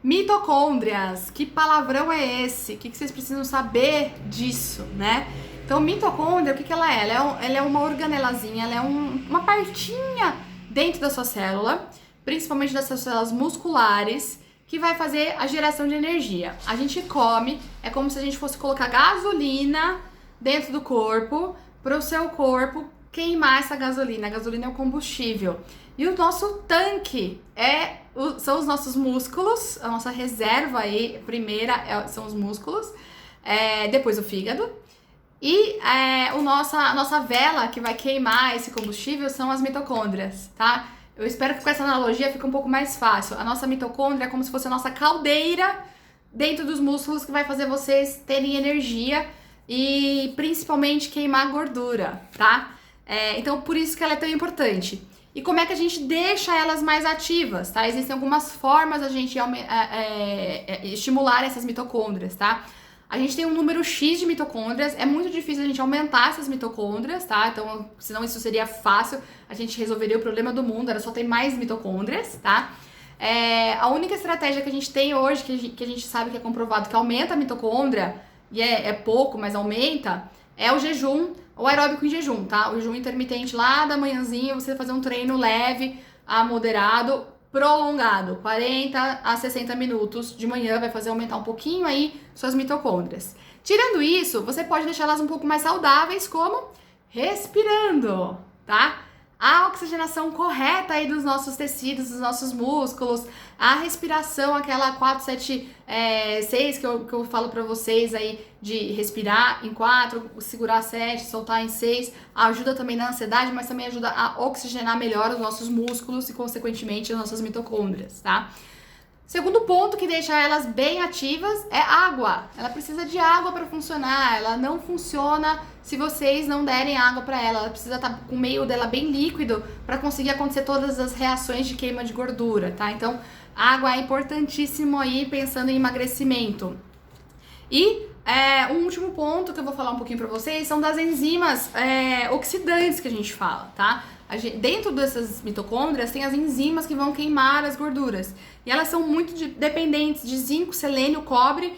Mitocôndrias, que palavrão é esse? O que vocês precisam saber disso, né? Então, mitocôndria, o que ela é? Ela é uma organelazinha, ela é uma partinha dentro da sua célula, principalmente das suas células musculares, que vai fazer a geração de energia. A gente come, é como se a gente fosse colocar gasolina dentro do corpo, para o seu corpo queimar essa gasolina. A gasolina é o combustível. E o nosso tanque são os nossos músculos, a nossa reserva aí, primeira são os músculos, depois o fígado. E a nossa vela que vai queimar esse combustível são as mitocôndrias, tá? Eu espero que com essa analogia fique um pouco mais fácil. A nossa mitocôndria é como se fosse a nossa caldeira dentro dos músculos que vai fazer vocês terem energia e principalmente queimar gordura, tá? Então por isso que ela é tão importante. E como é que a gente deixa elas mais ativas, tá? Existem algumas formas da gente estimular essas mitocôndrias, tá? A gente tem um número X de mitocôndrias, é muito difícil a gente aumentar essas mitocôndrias, tá? Então, senão isso seria fácil, a gente resolveria o problema do mundo, era só ter mais mitocôndrias, tá? A única estratégia que a gente tem hoje, que a gente sabe que é comprovado que aumenta a mitocôndria, e é pouco, mas aumenta, é o jejum, o aeróbico em jejum, tá? O jejum intermitente lá da manhãzinha, você fazer um treino leve a moderado, prolongado, 40 a 60 minutos de manhã, vai fazer aumentar um pouquinho aí suas mitocôndrias. Tirando isso, você pode deixá-las um pouco mais saudáveis, como respirando, tá? A oxigenação correta aí dos nossos tecidos, dos nossos músculos, a respiração, aquela 4-7-6 que eu falo pra vocês aí, de respirar em 4, segurar 7, soltar em 6, ajuda também na ansiedade, mas também ajuda a oxigenar melhor os nossos músculos e, consequentemente, as nossas mitocôndrias, tá? Segundo ponto que deixa elas bem ativas é água. Ela precisa de água para funcionar. Ela não funciona se vocês não derem água para ela. Ela precisa estar com o meio dela bem líquido para conseguir acontecer todas as reações de queima de gordura, tá? Então, água é importantíssimo aí pensando em emagrecimento. E um último ponto que eu vou falar um pouquinho para vocês são das enzimas oxidantes que a gente fala, tá? Dentro dessas mitocôndrias tem as enzimas que vão queimar as gorduras. E elas são muito dependentes de zinco, selênio, cobre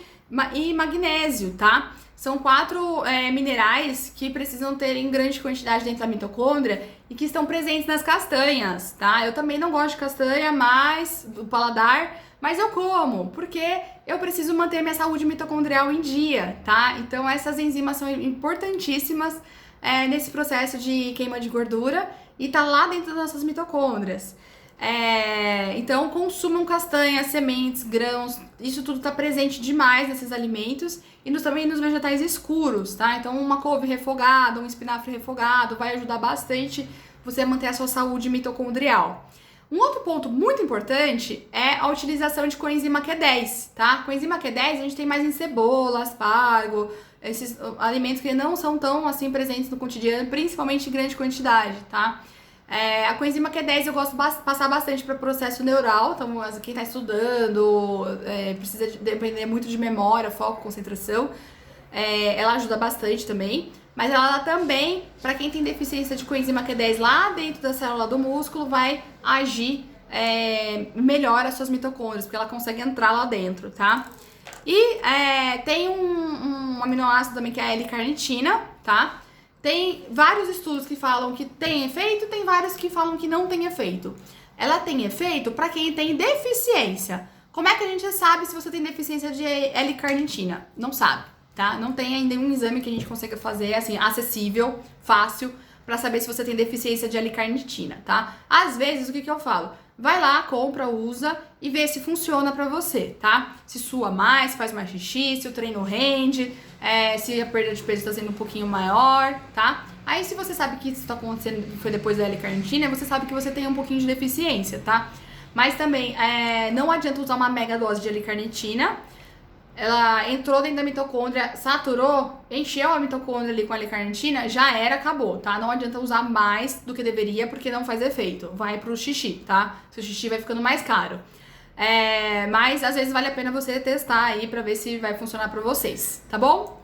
e magnésio, tá? São 4 minerais que precisam ter em grande quantidade dentro da mitocôndria e que estão presentes nas castanhas, tá? Eu também não gosto de castanha, do paladar, mas eu como, porque eu preciso manter minha saúde mitocondrial em dia, tá? Então essas enzimas são importantíssimas nesse processo de queima de gordura e tá lá dentro das nossas mitocôndrias. Então consumam castanhas, sementes, grãos, isso tudo tá presente demais nesses alimentos e também nos vegetais escuros, tá? Então uma couve refogada, um espinafre refogado vai ajudar bastante você a manter a sua saúde mitocondrial. Um outro ponto muito importante é a utilização de coenzima Q10, tá? Coenzima Q10 a gente tem mais em cebola, aspargo, esses alimentos que não são tão assim presentes no cotidiano, principalmente em grande quantidade, tá? A coenzima Q10 eu gosto de passar bastante para processo neural, então quem está estudando precisa depender muito de memória, foco, concentração, ela ajuda bastante também. Mas ela também, para quem tem deficiência de coenzima Q10 lá dentro da célula do músculo, vai agir melhor as suas mitocôndrias, porque ela consegue entrar lá dentro, tá? E tem um aminoácido também que é a L-carnitina, tá? Tem vários estudos que falam que tem efeito, tem vários que falam que não tem efeito. Ela tem efeito para quem tem deficiência. Como é que a gente sabe se você tem deficiência de L-carnitina? Não sabe. Tá? Não tem ainda um exame que a gente consiga fazer assim, acessível, fácil, para saber se você tem deficiência de L-carnitina, tá? Às vezes, o que eu falo? Vai lá, compra, usa e vê se funciona pra você, tá? Se sua mais, faz mais xixi, se o treino rende, se a perda de peso tá sendo um pouquinho maior, tá? Aí, se você sabe que isso tá acontecendo, foi depois da L-carnitina, você sabe que você tem um pouquinho de deficiência, tá? Mas também, não adianta usar uma mega dose de L-carnitina. Ela entrou dentro da mitocôndria, saturou, encheu a mitocôndria ali com a L-carnitina, já era, acabou, tá? Não adianta usar mais do que deveria, porque não faz efeito. Vai pro xixi, tá? Seu xixi vai ficando mais caro. Mas às vezes vale a pena você testar aí pra ver se vai funcionar pra vocês, tá bom?